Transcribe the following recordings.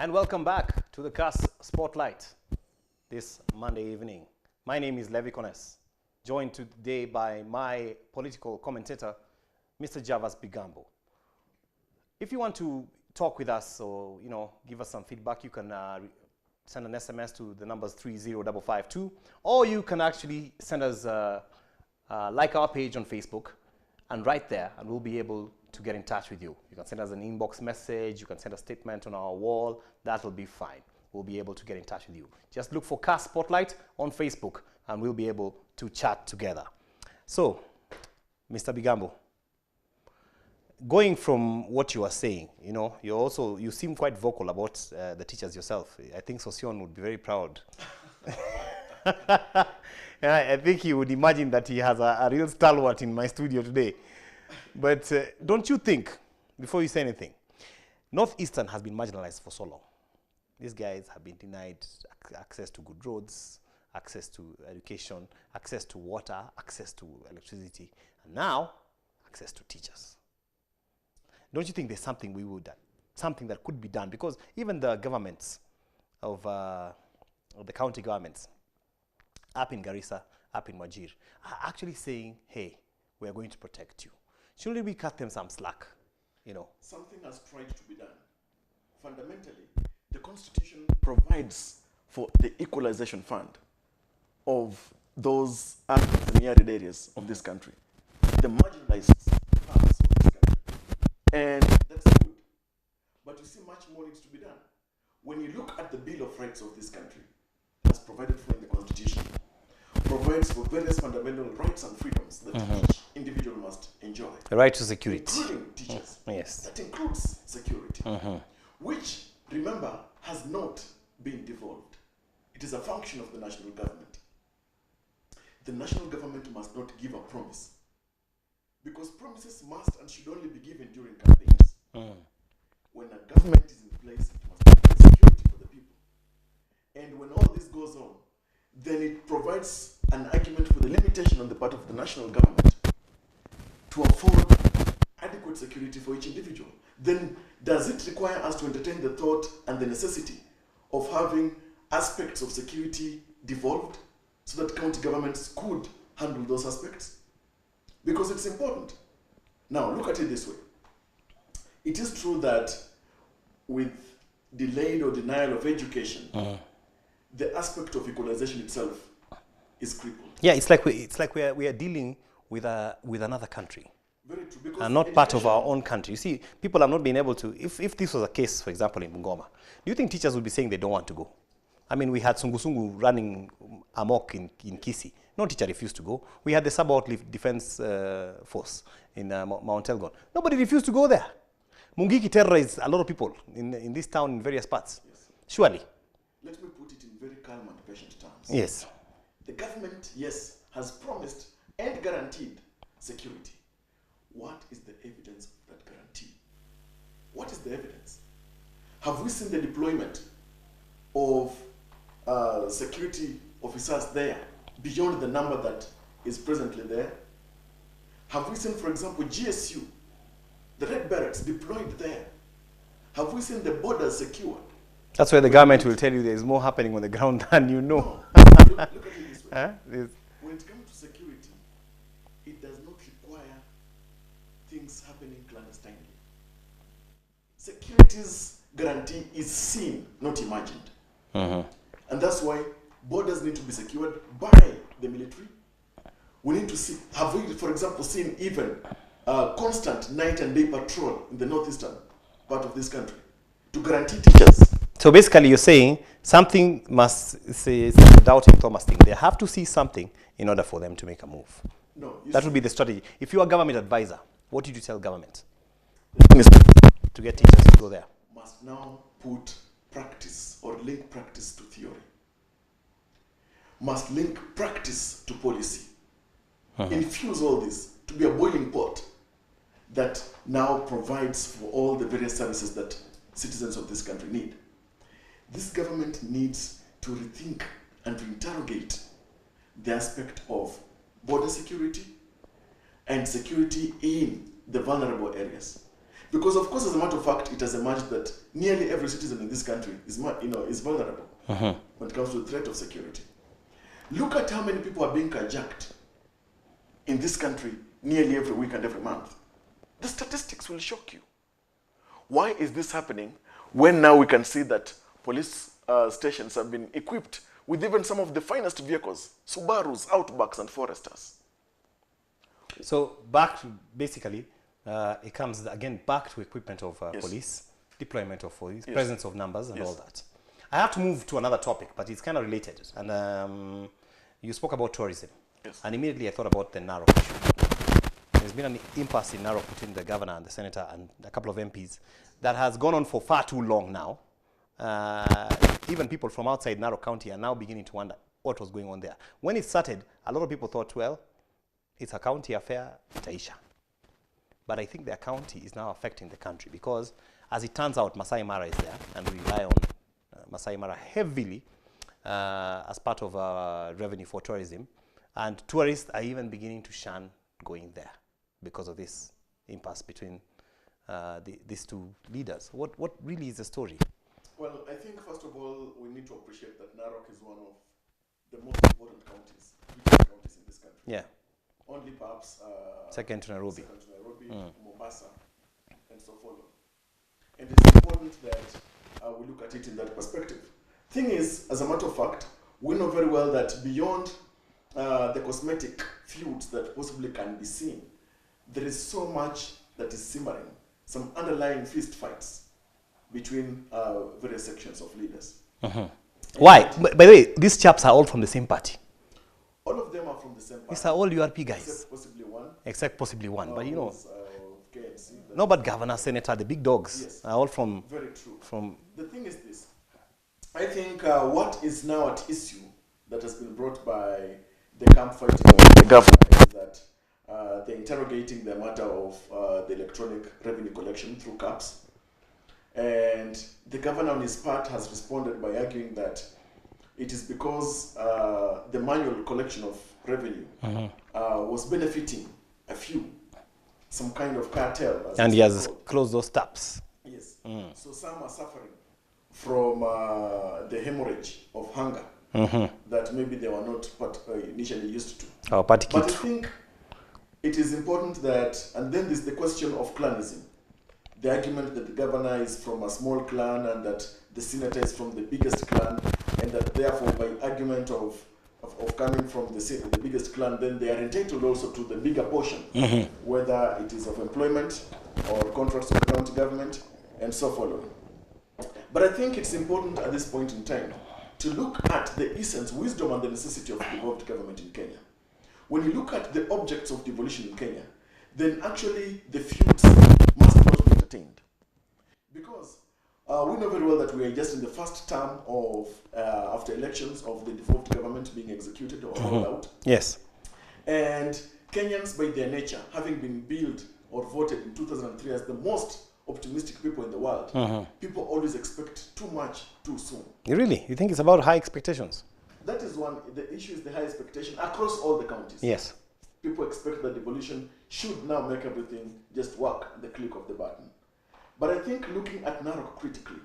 And welcome back to the KASS Spotlight this Monday evening. My name is Levi Kones, joined today by my political commentator, Mr. Javas Bigambo. If you want to talk with us or, give us some feedback, you can send an SMS to the numbers 30552, or you can actually send us like our page on Facebook and write there, and we'll be able to get in touch with you. You can send us an inbox message, you can send a statement on our wall, that will be fine. We'll be able to get in touch with you. Just look for KASS Spotlight on Facebook and we'll be able to chat together. So, Mr. Bigambo, going from what you are saying, you seem quite vocal about the teachers yourself. I think Sosion would be very proud. I think he would imagine that he has a real stalwart in my studio today. But don't you think, before you say anything, Northeastern has been marginalized for so long. These guys have been denied access to good roads, access to education, access to water, access to electricity, and now access to teachers. Don't you think there's something something that could be done? Because even the governments of the county governments up in Garissa, up in Wajir, are actually saying, hey, we are going to protect you. Shouldn't we cut them some slack, Something has tried to be done. Fundamentally, the Constitution provides for the equalization fund of those urban and arid areas of this country, the marginalized parts of this country. And that's good. But you see, much more needs to be done. When you look at the Bill of Rights of this country, as provided for in the Constitution, provides for various fundamental rights and freedoms that each individual must enjoy. The right to security. Including teachers. Yes. That includes security, which, remember, has not been devolved. It is a function of the national government. The national government must not give a promise, because promises must and should only be given during campaigns. When a government is in place, it must provide security for the people. And when all this goes on, then it provides an argument for the limitation on the part of the national government to afford adequate security for each individual. Then does it require us to entertain the thought and the necessity of having aspects of security devolved so that county governments could handle those aspects? Because it's important. Now, look at it this way. It is true that with delayed or denial of education, the aspect of equalization itself is crippled. Yeah, it's like we are dealing with another country. Very true. Because And not part of our own country. You see, people have not been able to, if this was a case, for example, in Bungoma, do you think teachers would be saying they don't want to go? I mean, we had Sungu running amok in Kisi. No teacher refused to go. We had the Sub-Outlift Defense Force in Mount Elgon. Nobody refused to go there. Mungiki terrorized a lot of people in this town in various parts. Yes. Surely. Let me put it in very calm and patient terms. Yes. The government, yes, has promised and guaranteed security. What is the evidence of that guarantee? What is the evidence? Have we seen the deployment of security officers there beyond the number that is presently there? Have we seen, for example, GSU, the Red Barracks deployed there? Have we seen the borders secured? That's why the government will tell you there is more happening on the ground than you know. No. Look at it this way. When it comes to security, it does not require things happening clandestinely. Security's guarantee is seen, not imagined. And that's why borders need to be secured by the military. We need to see, have we, for example, seen even constant night and day patrol in the northeastern part of this country to guarantee teachers? So basically you're saying something must say, it's like the doubting Thomas thing. They have to see something in order for them to make a move. No. That would be the strategy. If you are a government advisor, what did you tell government? To get teachers to go there. Must now put practice or link practice to theory. Must link practice to policy. Infuse all this to be a boiling pot that now provides for all the various services that citizens of this country need. This government needs to rethink and to interrogate the aspect of border security and security in the vulnerable areas. Because of course, as a matter of fact, it has emerged that nearly every citizen in this country is vulnerable when it comes to the threat of security. Look at how many people are being carjacked in this country nearly every week and every month. The statistics will shock you. Why is this happening when now we can see that police stations have been equipped with even some of the finest vehicles, Subarus, Outbacks, and Foresters? So back to, basically, it comes again back to equipment of police, deployment of police, presence of numbers, and all that. I have to move to another topic, but it's kind of related. And you spoke about tourism. Yes. And immediately I thought about the Narok issue. There's been an impasse in Narok between the governor and the senator and a couple of MPs that has gone on for far too long now. Even people from outside Narok County are now beginning to wonder what was going on there. When it started, a lot of people thought, well, it's a county affair, itaisha. But I think their county is now affecting the country because, as it turns out, Masai Mara is there, and we rely on Masai Mara heavily as part of our revenue for tourism. And tourists are even beginning to shun going there because of this impasse between these two leaders. What really is the story? Well, I think first of all, we need to appreciate that Narok is one of the most important counties, richest counties in this country. Yeah. Only perhaps second to Nairobi, Mombasa, and so forth. And it's important that we look at it in that perspective. Thing is, as a matter of fact, we know very well that beyond the cosmetic feuds that possibly can be seen, there is so much that is simmering, some underlying fist fights between various sections of leaders. Why? By the way, these chaps are all from the same party. All of them are from the same party. These are all URP guys. Except possibly one. Except possibly one. But you know, KMC, no, but governor, senator, the big dogs are all from... Very true. From the thing is this. I think what is now at issue that has been brought by the camp fighting of the government is that they're interrogating the matter of the electronic revenue collection through KASS. And the governor on his part has responded by arguing that it is because the manual collection of revenue was benefiting a few, some kind of cartel. And he has closed those taps. Yes. So some are suffering from the hemorrhage of hunger that maybe they were not initially used to. But I think it is important that, and then there's the question of clanism. The argument that the governor is from a small clan and that the senator is from the biggest clan, and that therefore by argument of coming from the biggest clan, then they are entitled also to the bigger portion, whether it is of employment or contracts with the county government and so following. But I think it's important at this point in time to look at the essence, wisdom, and the necessity of devolved government in Kenya. When you look at the objects of devolution in Kenya, then actually the feuds must not be entertained. Because we know very well that we are just in the first term of, after elections, of the devolved government being executed or rolled out. Yes. And Kenyans, by their nature, having been billed or voted in 2003 as the most optimistic people in the world, people always expect too much too soon. Really? You think it's about high expectations? That is one. The issue is the high expectation across all the counties. Yes. People expect that devolution should now make everything just work at the click of the button. But I think looking at Narok critically,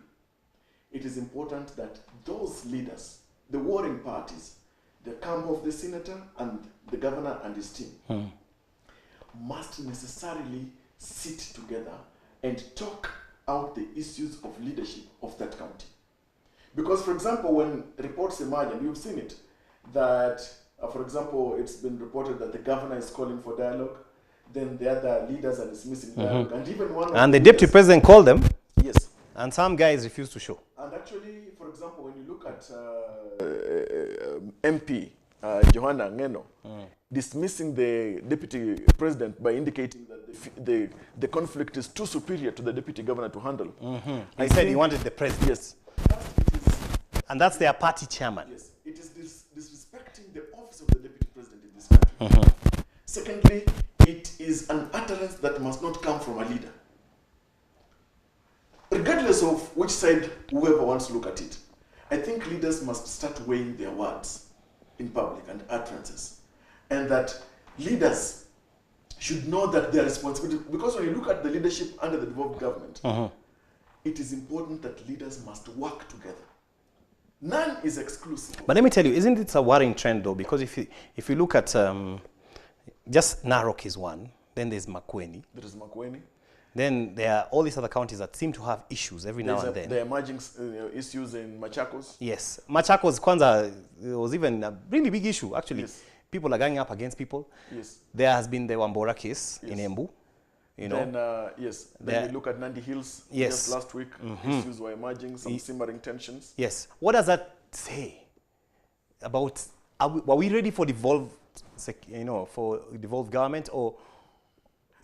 it is important that those leaders, the warring parties, the camp of the senator and the governor and his team, must necessarily sit together and talk out the issues of leadership of that county. Because, for example, when reports emerge, and you've seen it, that, for example, it's been reported that the governor is calling for dialogue, then the other leaders are dismissing dialogue, and even one. And the deputy president called them. Yes. And some guys refused to show. And actually, for example, when you look at MP Johanna Ngeno dismissing the deputy president by indicating that the conflict is too superior to the deputy governor to handle. He said he wanted the president. Yes. And that's their party chairman. Yes. It is disrespecting the office of the deputy president in this country. Secondly, it is an utterance that must not come from a leader. Regardless of which side whoever wants to look at it, I think leaders must start weighing their words in public and utterances. And that leaders should know that their responsibility, because when you look at the leadership under the devolved government, it is important that leaders must work together. None is exclusive. But let me tell you, isn't it a worrying trend though? Because if you look at just Narok is one, then there's Makueni. There is Makueni. Then there are all these other counties that seem to have issues every now and then. There are emerging issues in Machakos. Yes. Machakos, Kwanza, was even a really big issue, actually. Yes. People are ganging up against people. Yes. There has been the Wambora case in Embu. You know. Then, yes. Then we look at Nandi Hills. Yes. Just last week, issues were emerging, some simmering tensions. Yes. What does that say about, were we ready for devolved, for devolved government, or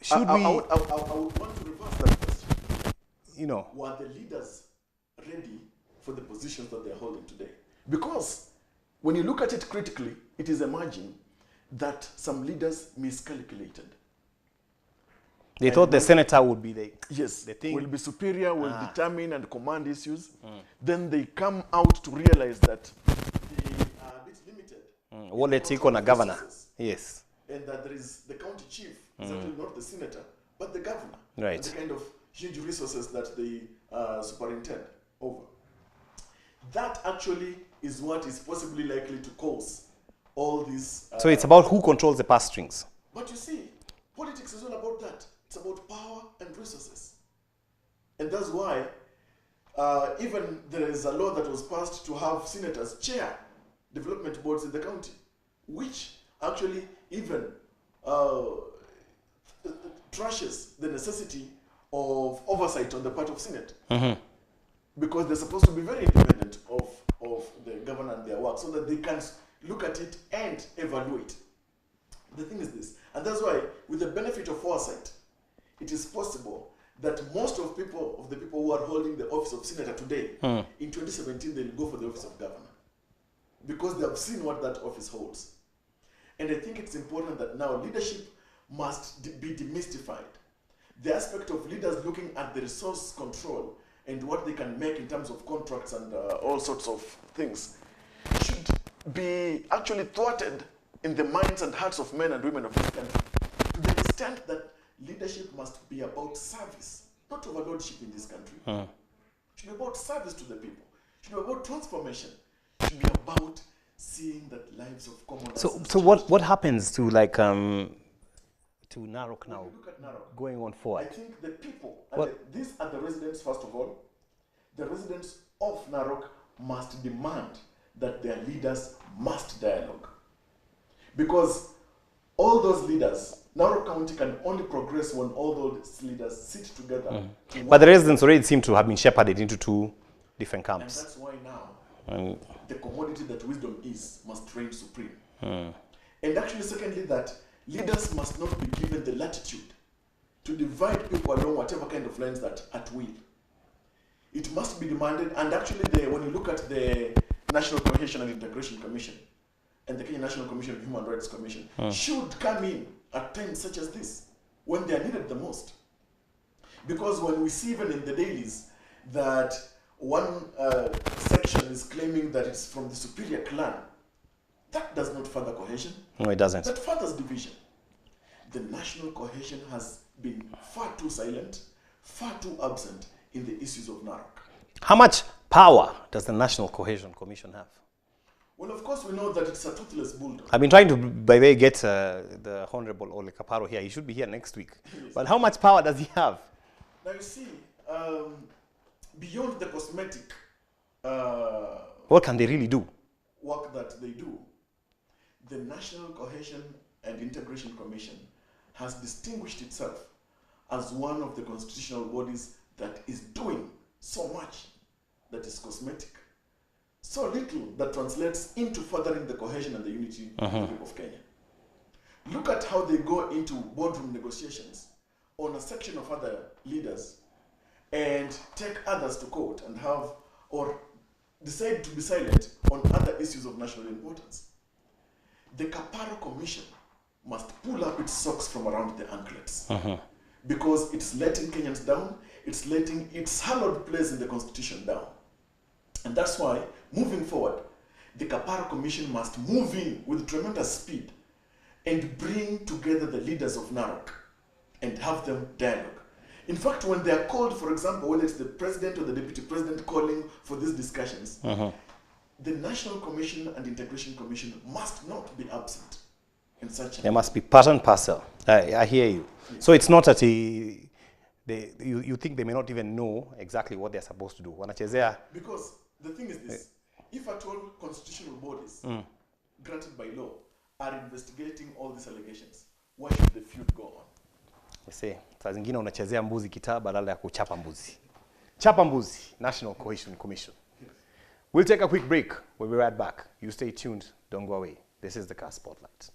should we? I would want to reverse that question. You know. Were the leaders ready for the positions that they're holding today? Because when you look at it critically, it is emerging that some leaders miscalculated. They thought the senator would be the thing. Will be superior, will determine and command issues. Then they come out to realize that they are a bit limited. Wallet iko governor. Yes. And that there is the county chief, is actually not the senator, but the governor. Right. And the kind of huge resources that they superintend over. That actually is what is possibly likely to cause all these. So it's about who controls the purse strings. But you see, politics is all about that. It's about power and resources. And that's why even there is a law that was passed to have senators chair development boards in the county, which actually even trashes the necessity of oversight on the part of Senate. Because they're supposed to be very independent of the governor and their work so that they can look at it and evaluate. The thing is this, and that's why with the benefit of foresight, it is possible that most of the people who are holding the office of senator today, in 2017, they'll go for the office of governor. Because they have seen what that office holds. And I think it's important that now leadership must be demystified. The aspect of leaders looking at the resource control and what they can make in terms of contracts and all sorts of things should be actually thwarted in the minds and hearts of men and women of this country, to the extent that leadership must be about service, not overlordship in this country. It should be about service to the people. It should be about transformation. It should be about seeing that lives of common. So what happens to to Narok now? Look at Narok. Going on forward. I think the people, these are the residents first of all. The residents of Narok must demand that their leaders must dialogue. Because all those leaders, Narok County can only progress when all those leaders sit together. But the residents already seem to have been shepherded into two different camps. And that's why now the commodity that wisdom is must reign supreme. And actually, secondly, that leaders must not be given the latitude to divide people along whatever kind of lines that at will. It must be demanded, and actually when you look at the National Cohesion and Integration Commission and the Kenya National Commission of Human Rights Commission should come in at times such as this, when they are needed the most. Because when we see even in the dailies that one section is claiming that it's from the superior clan, that does not further cohesion. No, it doesn't. That furthers division. The national cohesion has been far too silent, far too absent in the issues of Narok. How much power does the National Cohesion Commission have? Well, of course, we know that it's a toothless bulldog. I've been trying to, by the way, get the Honorable Ole Kaparo here. He should be here next week. Yes. But how much power does he have? Now, you see, beyond the cosmetic what can they really do? Work that they do, the National Cohesion and Integration Commission has distinguished itself as one of the constitutional bodies that is doing so much that is cosmetic, so little that translates into furthering the cohesion and the unity of the people of Kenya. Look at how they go into boardroom negotiations on a section of other leaders and take others to court and have, or decide to be silent on other issues of national importance. The Kaparo Commission must pull up its socks from around the anklets because it's letting Kenyans down, it's letting its hallowed place in the Constitution down. And that's why, moving forward, the Kaparo Commission must move in with tremendous speed and bring together the leaders of Narok and have them dialogue. In fact, when they are called, for example, whether it's the president or the deputy president calling for these discussions, the National Commission and Integration Commission must not be absent in such a There must be part and parcel. I hear you. Yes. So it's not that you think they may not even know exactly what they're supposed to do. Because the thing is this, if at all constitutional bodies granted by law are investigating all these allegations, why should the feud go on? You see, saa zingine unachezea mbuzi kitaa badala ya kuchapa mbuzi. Chapa mbuzi, National Cohesion Commission. Yes. We'll take a quick break. We'll be right back. You stay tuned. Don't go away. This is the KASS Spotlight.